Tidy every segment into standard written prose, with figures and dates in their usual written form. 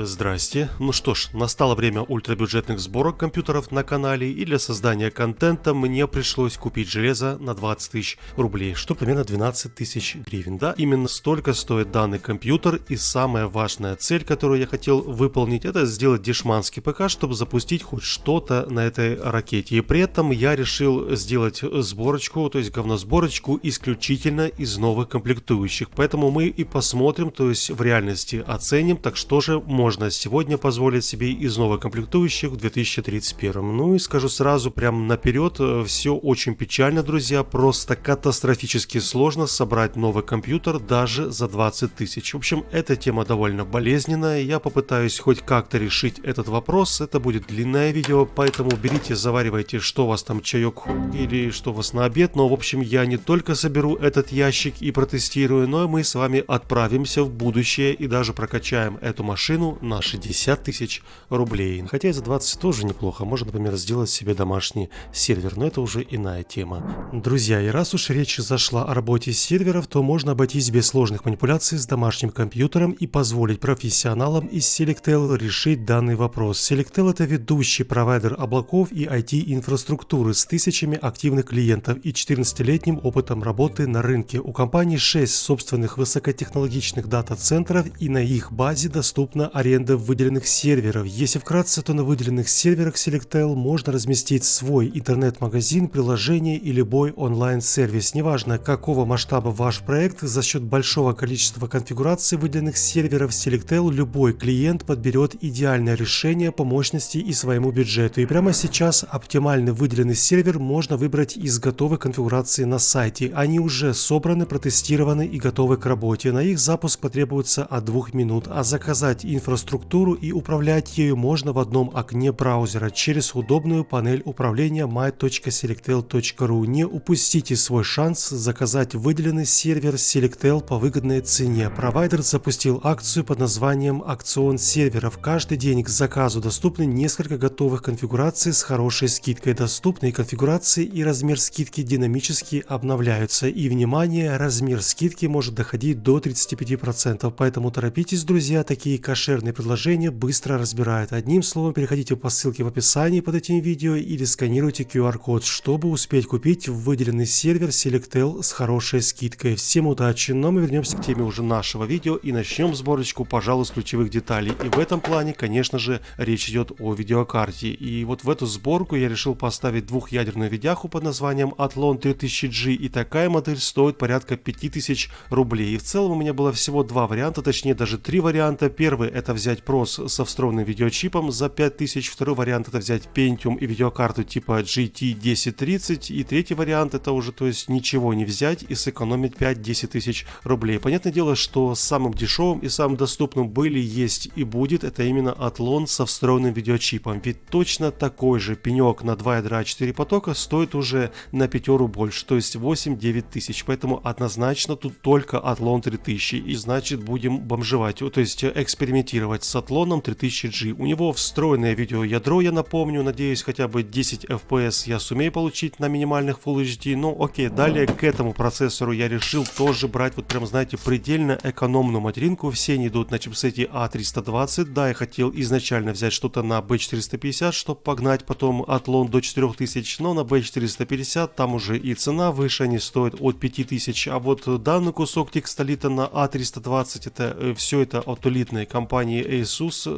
Здрасте. Ну что ж, настало время ультрабюджетных сборок компьютеров на канале, и для создания контента мне пришлось купить железо на 20 тысяч рублей, что примерно 12 тысяч гривен. Да, именно столько стоит данный компьютер, и самая важная цель, которую я хотел выполнить, это сделать дешманский ПК, чтобы запустить хоть что-то на этой ракете. И при этом я решил сделать сборочку, то есть говносборочку исключительно из новых комплектующих. Поэтому мы и посмотрим, то есть в реальности оценим, так что же можно сегодня позволить себе из новых комплектующих в 2031. Ну и скажу сразу прямо наперед, все очень печально, друзья, просто катастрофически сложно собрать новый компьютер даже за 20 тысяч. В общем, эта тема довольно болезненная, я попытаюсь хоть как-то решить этот вопрос. Это будет длинное видео, поэтому берите, заваривайте, что у вас там, чаек или что у вас на обед. Но в общем, я не только соберу этот ящик и протестирую, но и мы с вами отправимся в будущее и даже прокачаем эту машину на 60 тысяч рублей. Хотя и за 20 тоже неплохо. Можно, например, сделать себе домашний сервер, но это уже иная тема. Друзья, и раз уж речь зашла о работе серверов, то можно обойтись без сложных манипуляций с домашним компьютером и позволить профессионалам из Selectel решить данный вопрос. Selectel — это ведущий провайдер облаков и IT-инфраструктуры с тысячами активных клиентов и 14-летним опытом работы на рынке. У компании 6 собственных высокотехнологичных дата-центров, и на их базе доступна аренда выделенных серверов. Если вкратце, то на выделенных серверах Selectel можно разместить свой интернет-магазин, приложение и любой онлайн-сервис. Неважно, какого масштаба ваш проект, за счет большого количества конфигураций выделенных серверов Selectel любой клиент подберет идеальное решение по мощности и своему бюджету. И прямо сейчас оптимальный выделенный сервер можно выбрать из готовой конфигурации на сайте. Они уже собраны, протестированы и готовы к работе. На их запуск потребуется от 2 минут, а заказать инфраструктуру и управлять ею можно в одном окне браузера через удобную панель управления my.selectel.ru. Не упустите свой шанс заказать выделенный сервер Selectel по выгодной цене. Провайдер запустил акцию под названием «Акцион серверов». Каждый день к заказу доступны несколько готовых конфигураций с хорошей скидкой. Доступные конфигурации и размер скидки динамически обновляются. И, внимание, размер скидки может доходить до 35%, поэтому торопитесь, друзья, такие кошерные предложения быстро разбирают. Одним словом, переходите по ссылке в описании под этим видео или сканируйте QR-код, чтобы успеть купить выделенный сервер Selectel с хорошей скидкой. Всем удачи, но мы вернемся к теме уже нашего видео и начнем сборочку, пожалуй, с ключевых деталей. И в этом плане, конечно же, речь идет о видеокарте. И вот в эту сборку я решил поставить двухъядерную видяху под названием Athlon 3000G, и такая модель стоит порядка 5000 рублей. И в целом у меня было всего два варианта, точнее даже три варианта. Первый — это взять PROS со встроенным видеочипом за 5000, второй вариант — это взять Pentium и видеокарту типа GT 1030, и третий вариант — это уже, то есть, ничего не взять и сэкономить 5-10 тысяч рублей. Понятное дело, что самым дешевым и самым доступным были, есть и будет это именно Athlon со встроенным видеочипом, ведь точно такой же пенек на 2 ядра 4 потока стоит уже на 5 больше, то есть 8-9 тысяч, поэтому однозначно тут только Athlon 3000, и значит будем бомжевать, то есть экспериментировать с Athlon 3000G. У него встроенное видеоядро, я напомню, надеюсь, хотя бы 10 FPS я сумею получить на минимальных Full HD, но окей, далее к этому процессору я решил тоже брать, вот прям, знаете, предельно экономную материнку. Все они идут на чипсете A320, да, я хотел изначально взять что-то на B450, чтобы погнать потом Athlon до 4000, но на B450 там уже и цена выше, они стоят от 5000, а вот данный кусок текстолита на A320, это все это от элитной компании Asus.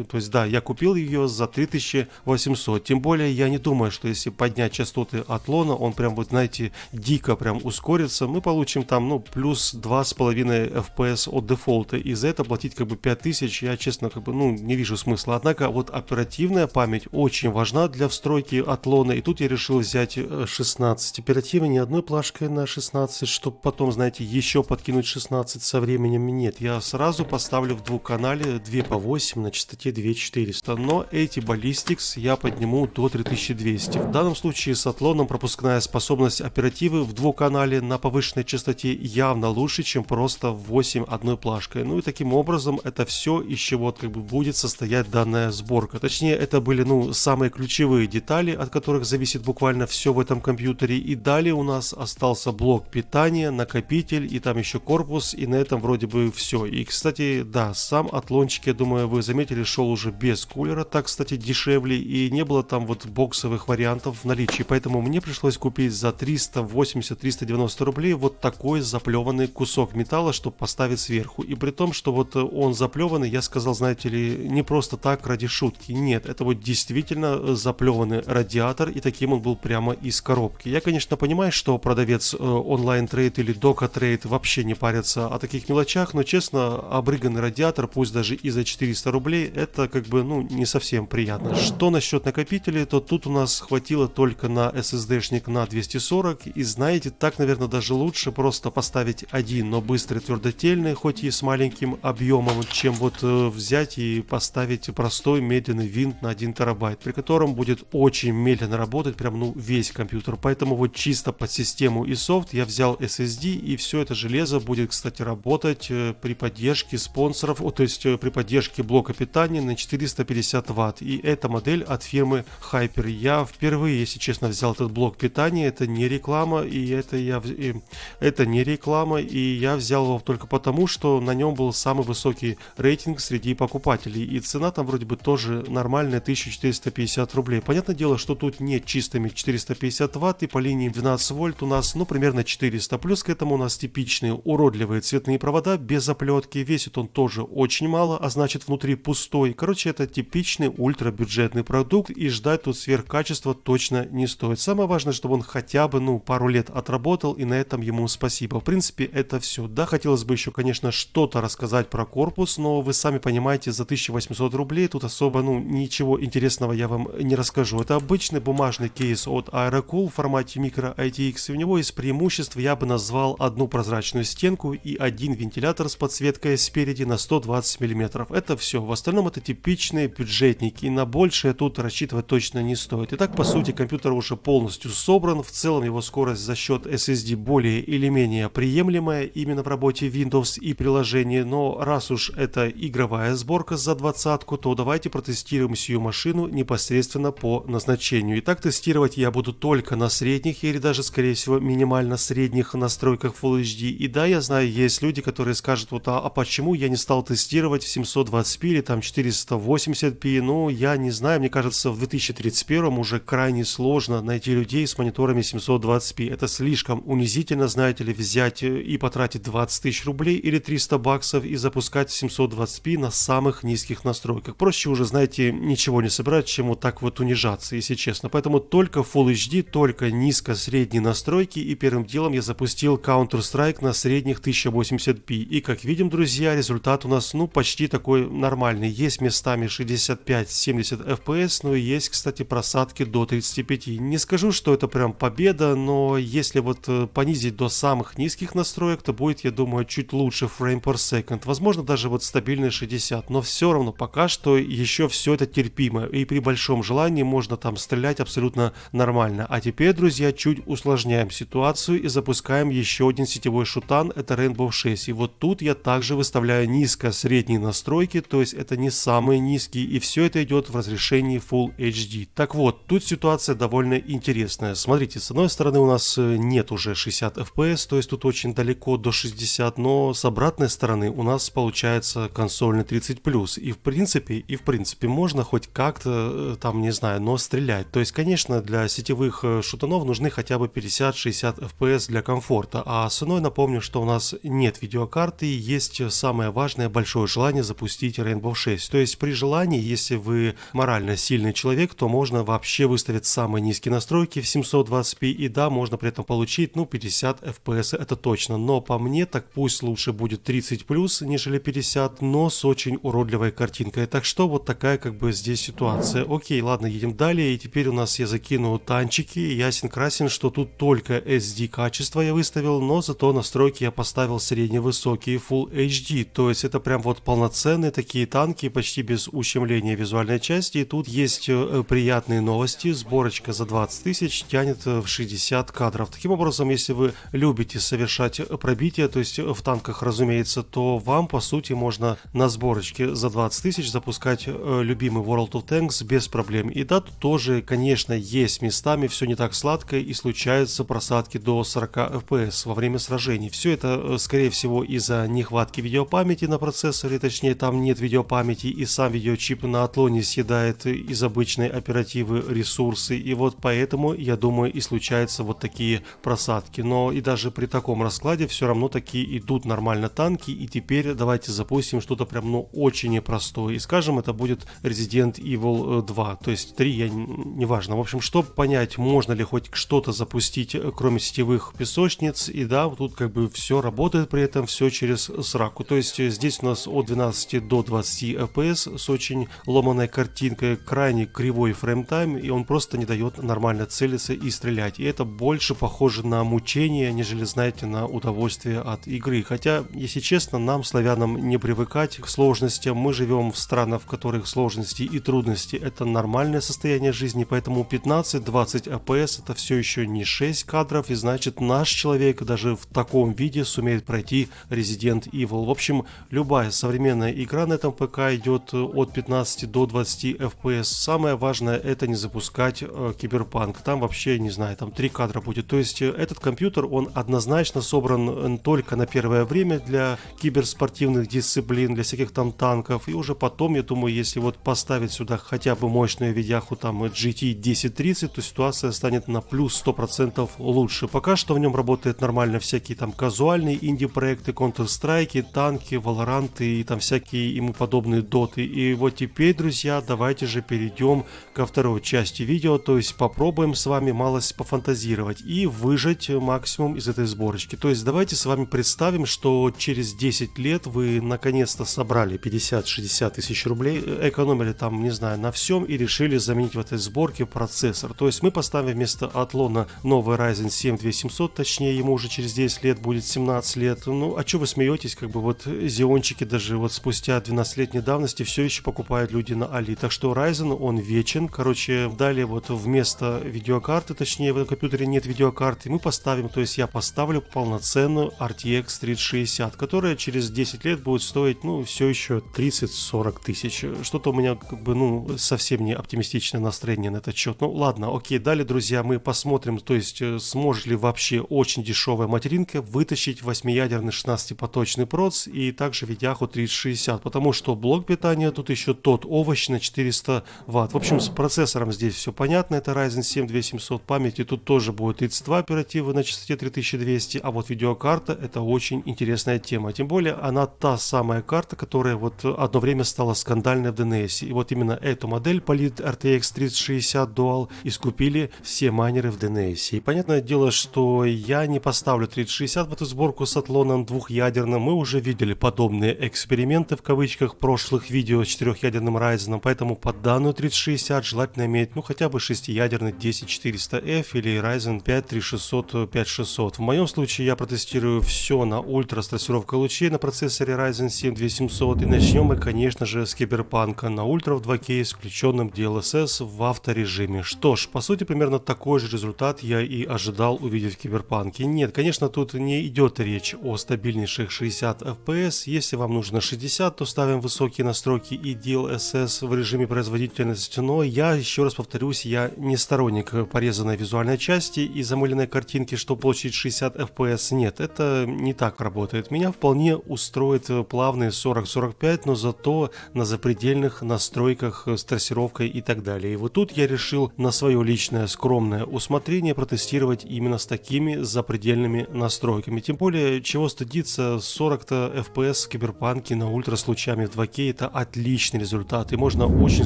То есть, да, я купил ее за 3800. Тем более, я не думаю, что если поднять частоты Athlon, он прям, вот знаете, дико прям ускорится. Мы получим там, ну, плюс 2,5 FPS от дефолта. И за это платить как бы 5000, я, честно, как бы, ну, не вижу смысла. Однако, вот оперативная память очень важна для встройки Athlon. И тут я решил взять 16 оперативы, не одной плашкой на 16, чтобы потом, знаете, еще подкинуть 16 со временем. Нет, я сразу поставлю в двухканале 2 по 8 на частоте те 2400, но эти Ballistics я подниму до 3200. В данном случае с атлоном пропускная способность оперативы в двухканале на повышенной частоте явно лучше, чем просто 8 одной плашкой. Ну и таким образом это все, из чего как бы будет состоять данная сборка. Точнее, это были самые ключевые детали, от которых зависит буквально все в этом компьютере. И далее у нас остался блок питания, накопитель и там еще корпус, и на этом вроде бы все. И, кстати, да, сам атлончик, я думаю, вы заметили, шел уже без кулера, так, кстати, дешевле, и не было там вот боксовых вариантов в наличии, поэтому мне пришлось купить за 380-390 рублей вот такой заплеванный кусок металла, чтобы поставить сверху. И при том, что вот он заплеванный, я сказал, знаете ли, не просто так ради шутки, нет, это вот действительно заплеванный радиатор, и таким он был прямо из коробки. Я, конечно, понимаю, что продавец онлайн-трейд или дока-трейд вообще не парится о таких мелочах, но, честно, обрыганный радиатор, пусть даже и за 400 рублей, это как бы, не совсем приятно. Что насчет накопителей, то тут у нас хватило только на SSD-шник на 240, и знаете, так, наверное, даже лучше просто поставить один, но быстрый твердотельный, хоть и с маленьким объемом, чем вот взять и поставить простой медленный винт на 1 терабайт, при котором будет очень медленно работать прям, весь компьютер. Поэтому вот чисто под систему и софт я взял SSD, и все это железо будет, кстати, работать при поддержке спонсоров, то есть при поддержке блока питания на 450 Вт. И эта модель от фирмы Hyper. Я впервые, если честно, взял этот блок питания, это не реклама, и это не реклама, и я взял его только потому, что на нем был самый высокий рейтинг среди покупателей, и цена там вроде бы тоже нормальная, 1450 рублей. Понятное дело, что тут нет чистыми 450 Вт, и по линии 12 вольт у нас, примерно 400, плюс к этому у нас типичные уродливые цветные провода без оплетки, весит он тоже очень мало, а значит внутри пустой. Короче, это типичный ультрабюджетный продукт, и ждать тут сверхкачества точно не стоит. Самое важное, чтобы он хотя бы, пару лет отработал, и на этом ему спасибо. В принципе, это все. Да, хотелось бы еще, конечно, что-то рассказать про корпус, но вы сами понимаете, за 1800 рублей тут особо, ничего интересного я вам не расскажу. Это обычный бумажный кейс от Aerocool в формате Micro ITX, и у него из преимуществ я бы назвал одну прозрачную стенку и один вентилятор с подсветкой спереди на 120 мм. Это все. В остальном это типичные бюджетники, и на большее тут рассчитывать точно не стоит. Итак, по сути, компьютер уже полностью собран. В целом его скорость за счет SSD более или менее приемлемая именно в работе Windows и приложений, но раз уж это игровая сборка за 20-ку, то давайте протестируем сию машину непосредственно по назначению. Итак, тестировать я буду только на средних или даже, скорее всего, минимально средних настройках Full HD. И да, я знаю, есть люди, которые скажут, а почему я не стал тестировать в 720p или там 480p? Я не знаю, мне кажется, в 2031 уже крайне сложно найти людей с мониторами 720p. Это слишком унизительно, знаете ли, взять и потратить 20 тысяч рублей или 300 баксов и запускать 720p на самых низких настройках. Проще уже, знаете, ничего не собирать, чем вот так вот унижаться, если честно. Поэтому только Full HD, только низко-средние настройки, и первым делом я запустил Counter-Strike на средних 1080p. И как видим, друзья, результат у нас, почти такой нормальный. Есть местами 65-70 FPS, но и есть, кстати, просадки до 35. Не скажу, что это прям победа, но если вот понизить до самых низких настроек, то будет, я думаю, чуть лучше frame per second. Возможно, даже вот стабильные 60, но все равно пока что еще все это терпимо, и при большом желании можно там стрелять абсолютно нормально. А теперь, друзья, чуть усложняем ситуацию и запускаем еще один сетевой шутан, это Rainbow 6. И вот тут я также выставляю низко-средние настройки, то есть это не самые низкие, и все это идет в разрешении Full HD. Так вот, тут ситуация довольно интересная. Смотрите, с одной стороны у нас нет уже 60 FPS, то есть тут очень далеко до 60, но с обратной стороны у нас получается консольный 30+, и в принципе можно хоть как-то там, не знаю, но стрелять. То есть, конечно, для сетевых шутанов нужны хотя бы 50-60 FPS для комфорта, а с иной напомню, что у нас нет видеокарты, и есть самое важное большое желание запустить Rainbow 6. То есть при желании, если вы морально сильный человек, то можно вообще выставить самые низкие настройки в 720p, и да, можно при этом получить 50 FPS, это точно. Но по мне, так пусть лучше будет 30+, нежели 50, но с очень уродливой картинкой. Так что вот такая как бы здесь ситуация. Окей, ладно, едем далее, и теперь у нас я закину танчики, ясен-красен, что тут только SD качество я выставил, но зато настройки я поставил средне-высокие Full HD, то есть это прям вот полноценные такие танки, гладкие, почти без ущемления визуальной части. И тут есть приятные новости. Сборочка за 20 тысяч тянет в 60 кадров. Таким образом, если вы любите совершать пробитие, то есть в танках, разумеется, то вам, по сути, можно на сборочке за 20 тысяч запускать любимый World of Tanks без проблем. И да, тут тоже, конечно, есть местами все не так сладко и случаются просадки до 40 FPS во время сражений. Все это, скорее всего, из-за нехватки видеопамяти на процессоре, точнее, там нет видеопамяти, и сам видеочип на атлоне съедает из обычной оперативы ресурсы, и вот поэтому, я думаю, и случаются вот такие просадки. Но и даже при таком раскладе все равно такие идут нормально танки, и теперь давайте запустим что-то прям, ну, очень непростое, и скажем, это будет Resident Evil 2, то есть 3, я неважно. В общем, чтобы понять, можно ли хоть что-то запустить, кроме сетевых песочниц, и да, тут как бы все работает, при этом все через сраку. То есть здесь у нас от 12 до 20 FPS с очень ломаной картинкой, крайне кривой фреймтайм, и он просто не дает нормально целиться и стрелять. И это больше похоже на мучение, нежели, знаете, на удовольствие от игры. Хотя, если честно, нам, славянам, не привыкать к сложностям. Мы живем в странах, в которых сложности и трудности — это нормальное состояние жизни, поэтому 15-20 FPS это все еще не 6 кадров, и значит, наш человек даже в таком виде сумеет пройти Resident Evil. В общем, любая современная игра на этом ПК идет от 15 до 20 FPS. Самое важное — это не запускать Киберпанк. Там вообще, не знаю, там 3 кадра будет. То есть этот компьютер, он однозначно собран только на первое время для киберспортивных дисциплин, для всяких там танков. И уже потом, я думаю, если вот поставить сюда хотя бы мощную видяху там GT 1030, то ситуация станет на плюс 100% лучше. Пока что в нем работает нормально всякие там казуальные инди-проекты, Counter-Strike, танки, Valorant и там всякие ему подобные доты. И вот теперь, друзья, давайте же перейдем ко второй части видео, то есть попробуем с вами малость пофантазировать и выжать максимум из этой сборочки. То есть давайте с вами представим, что через 10 лет вы наконец-то собрали 50-60 тысяч рублей, экономили там, не знаю, на всем и решили заменить в этой сборке процессор. То есть мы поставим вместо Атлона новый Ryzen 7 2700, точнее ему уже через 10 лет будет 17 лет. Ну, а что вы смеетесь, как бы вот зиончики даже вот спустя 12-летней давности все еще покупают люди на Али. Так что Ryzen, он вечен. Короче, далее вот вместо видеокарты, точнее в этом компьютере нет видеокарты, мы поставим, то есть я поставлю полноценную RTX 3060, которая через 10 лет будет стоить, ну, все еще 30-40 тысяч. Что-то у меня, как бы, ну, совсем не оптимистичное настроение на этот счет. Ну, ладно, окей, далее, друзья, мы посмотрим, то есть сможет ли вообще очень дешевая материнка вытащить 8-ядерный 16-поточный проц и также видяху 3060, потому что блок питания тут еще тот овощ на 400 Вт. В общем, с процессором здесь все понятно, это Ryzen 7 2700, памяти тут тоже будет 32 оперативы на частоте 3200, а вот видеокарта — это очень интересная тема, тем более она та самая карта, которая вот одно время стала скандальной в DNS, и вот именно эту модель Polit RTX 3060 Dual искупили все майнеры в DNS. И понятное дело, что я не поставлю 3060 в эту сборку с атлоном двухъядерным, мы уже видели подобные эксперименты в кавычках прошлых видео с 4-ядерным Ryzen, поэтому под данную 3060 желательно иметь, ну, хотя бы 6-ядерный 10400F или Ryzen 5 3600 5600. В моем случае я протестирую все на ультра с трассировкой лучей на процессоре Ryzen 7 2700, и начнем мы, конечно же, с Киберпанка на ультра в 2К с включенным DLSS в авторежиме. Что ж, по сути, примерно такой же результат я и ожидал увидеть в Киберпанке. Нет, конечно, тут не идет речь о стабильнейших 60 FPS. Если вам нужно 60, то ставим высокие настройки и DLSS в режиме производительности, но я еще раз повторюсь, я не сторонник порезанной визуальной части и замыленной картинки, чтобы получить 60 FPS. Нет, это не так работает. Меня вполне устроит плавные 40-45, но зато на запредельных настройках с трассировкой и так далее. И вот тут я решил на свое личное скромное усмотрение протестировать именно с такими запредельными настройками. Тем более, чего стыдиться, 40-то FPS в Киберпанке на ультра с лучами в 2К это отличный результат, и можно очень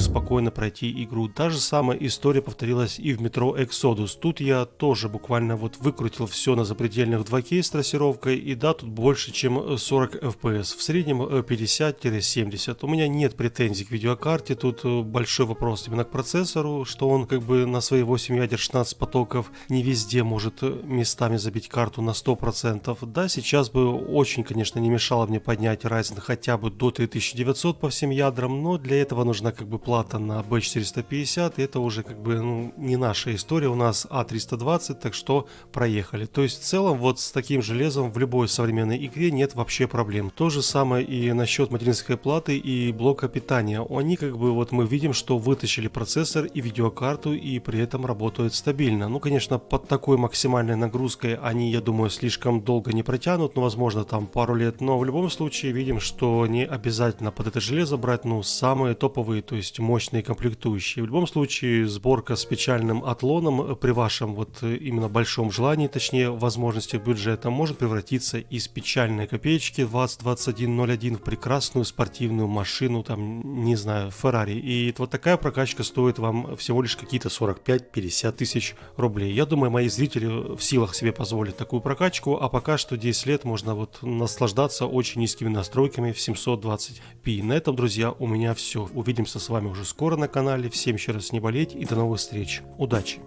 спокойно пройти игру. Та же самая история повторилась и в Metro Exodus. Тут я тоже буквально вот выкрутил все на запредельных 2К с трассировкой, и да, тут больше чем 40 FPS, в среднем 50-70. У меня нет претензий к видеокарте, тут большой вопрос именно к процессору, что он как бы на свои 8 ядер 16 потоков не везде может местами забить карту на 100%. Да, сейчас бы очень, конечно, не мешало мне поднять Ryzen хотя бы до 3900 500 по всем ядрам, но для этого нужна как бы плата на B450, и это уже как бы не наша история, у нас A320, так что проехали. То есть в целом вот с таким железом в любой современной игре нет вообще проблем. То же самое и насчет материнской платы и блока питания. Они как бы вот мы видим, что вытащили процессор и видеокарту и при этом работают стабильно. Ну, конечно, под такой максимальной нагрузкой они, я думаю, слишком долго не протянут, но возможно там пару лет. Но в любом случае видим, что не обязательно под это железо брать, самые топовые, то есть мощные комплектующие. В любом случае сборка с печальным отлоном при вашем вот именно большом желании, точнее возможностях бюджета, может превратиться из печальной копеечки 202101 в прекрасную спортивную машину, там, не знаю, Феррари. И вот такая прокачка стоит вам всего лишь какие-то 45-50 тысяч рублей. Я думаю, мои зрители в силах себе позволить такую прокачку, а пока что 10 лет можно вот наслаждаться очень низкими настройками в 720p. На этом, друзья, у меня все. Увидимся с вами уже скоро на канале. Всем еще раз не болеть и до новых встреч. Удачи!